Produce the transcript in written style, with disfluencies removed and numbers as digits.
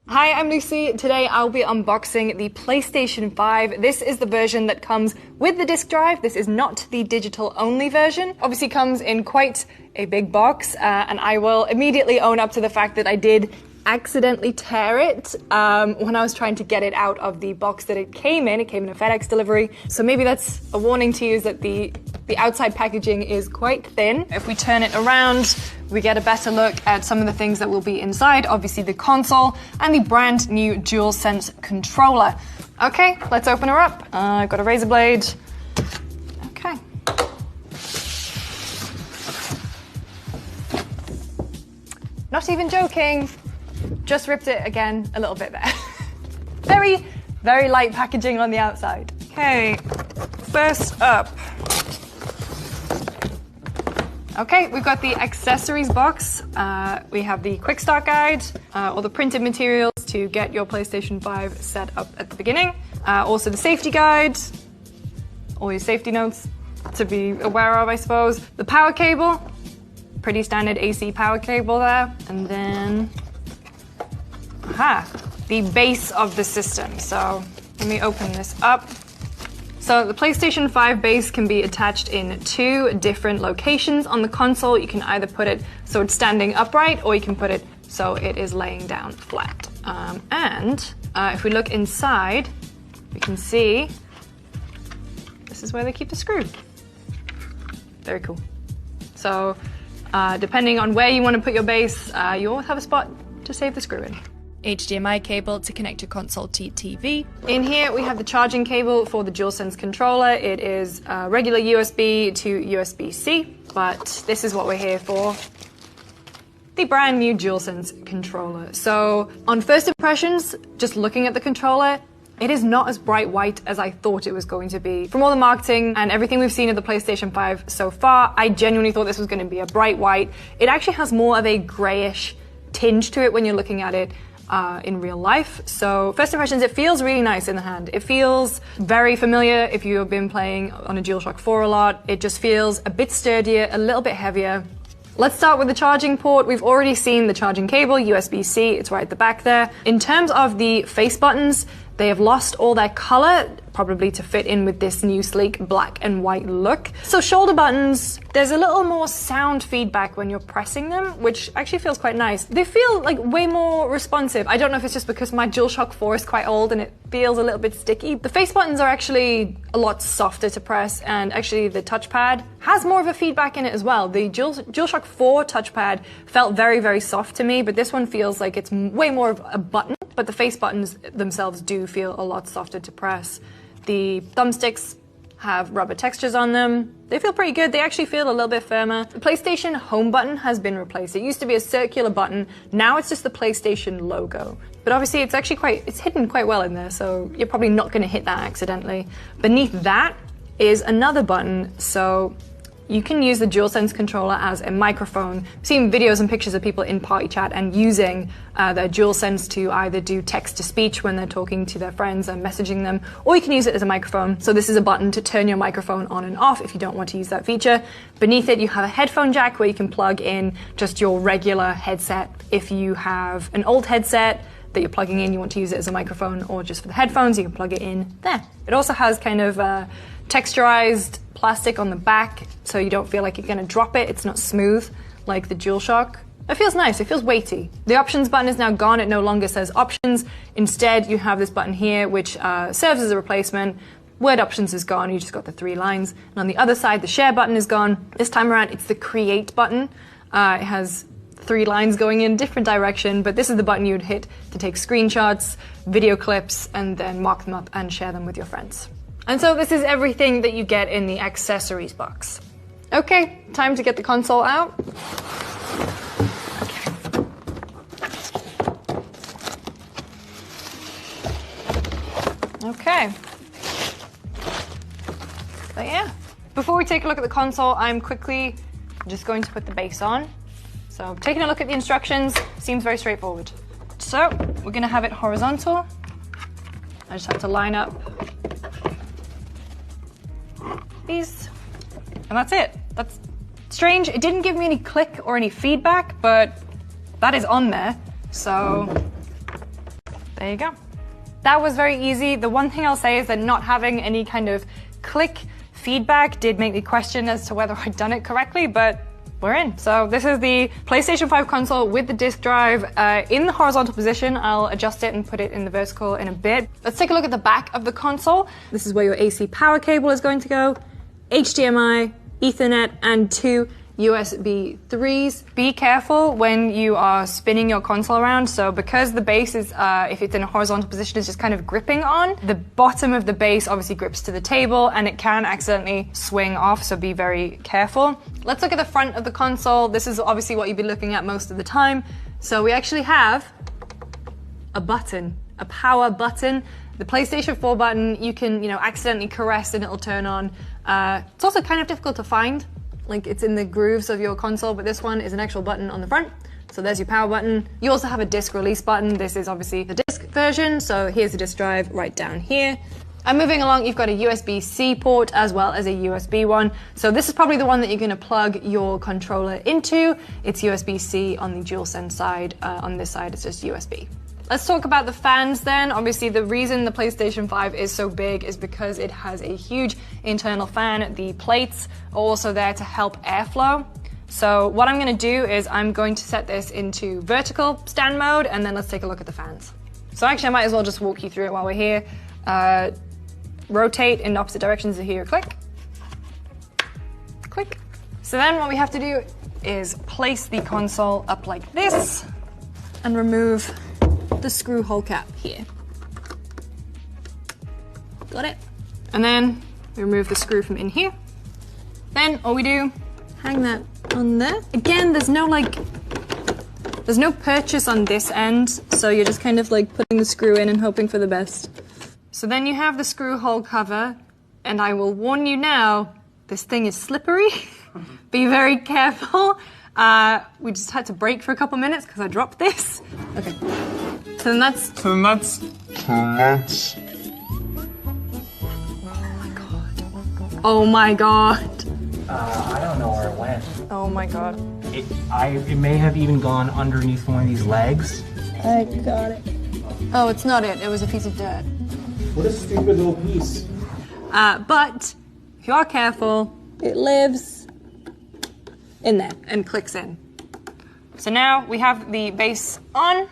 Hi, I'm Lucy. Today I'll be unboxing the PlayStation 5. This is the version that comes with the disc drive. This is not the digital only version. Obviously comes in quite a big box, and I will immediately own up to the fact that I did accidentally tear it when I was trying to get it out of the box that it came in. It came in a FedEx delivery. So maybe that's a warning to you, is that the outside packaging is quite thin. If we turn it around, we get a better look at some of the things that will be inside. Obviously the console and the brand new DualSense controller. Okay, let's open her up. I've got a razor blade. Okay. Not even joking. Just ripped it again a little bit there. Very, very light packaging on the outside. Okay, first up. Okay, we've got the accessories box. We have the quick start guide, all the printed materials to get your PlayStation 5 set up at the beginning. Also the safety guide, all your safety notes to be aware of, I suppose. The power cable, pretty standard AC power cable there. And then, the base of the system. So let me open this up. So the PlayStation 5 base can be attached in two different locations on the console. You can either put it so it's standing upright, or you can put it so it is laying down flat. If we look inside, we can see this is where they keep the screw. Very cool. So depending on where you want to put your base, you always have a spot to save the screw in. HDMI cable to connect your console to TV. In here we have the charging cable for the DualSense controller. It is regular USB to USB-C, but this is what we're here for. The brand new DualSense controller. So on first impressions, just looking at the controller, it is not as bright white as I thought it was going to be. From all the marketing and everything we've seen of the PlayStation 5 so far, I genuinely thought this was going to be a bright white. It actually has more of a grayish tinge to it when you're looking at it in real life. So first impressions, it feels really nice in the hand. It feels very familiar if you have been playing on a DualShock 4 a lot. It just feels a bit sturdier, a little bit heavier. Let's start with the charging port. We've already seen the charging cable, USB-C, it's right at the back there. In terms of the face buttons, they have lost all their color, probably to fit in with this new sleek black and white look. So shoulder buttons, there's a little more sound feedback when you're pressing them, which actually feels quite nice. They feel like way more responsive. I don't know if it's just because my DualShock 4 is quite old and it feels a little bit sticky. The face buttons are actually a lot softer to press, and actually the touchpad has more of a feedback in it as well. The DualShock 4 touchpad felt very, very soft to me, but this one feels like it's way more of a button. But the face buttons themselves do feel a lot softer to press. The thumbsticks have rubber textures on them. They feel pretty good. They actually feel a little bit firmer. The PlayStation home button has been replaced. It used to be a circular button. Now it's just the PlayStation logo. But obviously it's actually it's hidden quite well in there, so you're probably not going to hit that accidentally. Beneath that is another button, so you can use the DualSense controller as a microphone. I've seen videos and pictures of people in party chat and using their DualSense to either do text-to-speech when they're talking to their friends and messaging them, or you can use it as a microphone. So this is a button to turn your microphone on and off if you don't want to use that feature. Beneath it, you have a headphone jack where you can plug in just your regular headset. If you have an old headset that you're plugging in, you want to use it as a microphone or just for the headphones, you can plug it in there. It also has kind of texturized plastic on the back, so you don't feel like you're going to drop it. It's not smooth like the DualShock. It feels nice, it feels weighty. The options button is now gone, it no longer says options. Instead, you have this button here, which serves as a replacement. Word options is gone, you just got the 3 lines. And on the other side, the share button is gone. This time around, it's the create button. It has 3 lines going in a different direction, but this is the button you would hit to take screenshots, video clips, and then mark them up and share them with your friends. And so this is everything that you get in the accessories box. Okay, time to get the console out. Okay. But yeah, before we take a look at the console, I'm quickly just going to put the base on. So taking a look at the instructions, seems very straightforward. So we're gonna have it horizontal. I just have to line up these, and that's it. That's strange. It didn't give me any click or any feedback, but that is on there. So There you go. That was very easy. The one thing I'll say is that not having any kind of click feedback did make me question as to whether I'd done it correctly, but we're in. So this is the PlayStation 5 console with the disc drive in the horizontal position. I'll adjust it and put it in the vertical in a bit. Let's take a look at the back of the console. This is where your AC power cable is going to go, HDMI, Ethernet, and 2 USB 3s. Be careful when you are spinning your console around. So because the base is, if it's in a horizontal position, is just kind of gripping on, the bottom of the base obviously grips to the table and it can accidentally swing off, so be very careful. Let's look at the front of the console. This is obviously what you'd be looking at most of the time. So we actually have a button, a power button. The PlayStation 4 button, you can, accidentally caress and it'll turn on. It's also kind of difficult to find. Like it's in the grooves of your console, but this one is an actual button on the front. So there's your power button. You also have a disc release button. This is obviously the disc version. So here's the disc drive right down here. And moving along, you've got a USB-C port as well as a USB one. So this is probably the one that you're going to plug your controller into. It's USB-C on the DualSense side. On this side, it's just USB. Let's talk about the fans then. Obviously, the reason the PlayStation 5 is so big is because it has a huge internal fan. The plates are also there to help airflow. So what I'm going to do is I'm going to set this into vertical stand mode, and then let's take a look at the fans. So actually, I might as well just walk you through it while we're here. Rotate in opposite directions to hear a click. Click. So then what we have to do is place the console up like this and remove the screw hole cap here. Got it? And then we remove the screw from in here. Then all we do, hang that on there. Again, there's no purchase on this end, so you're just kind of like putting the screw in and hoping for the best. So then you have the screw hole cover, and I will warn you now, this thing is slippery. Be very careful. We just had to brake for a couple minutes because I dropped this. Okay. So then that's... Oh my god. Oh my god. I don't know where it went. Oh my god. It may have even gone underneath one of these legs. I got it. Oh, it's not it. It was a piece of dirt. What a stupid little piece. But if you are careful, it lives in there and clicks in. So now we have the base on.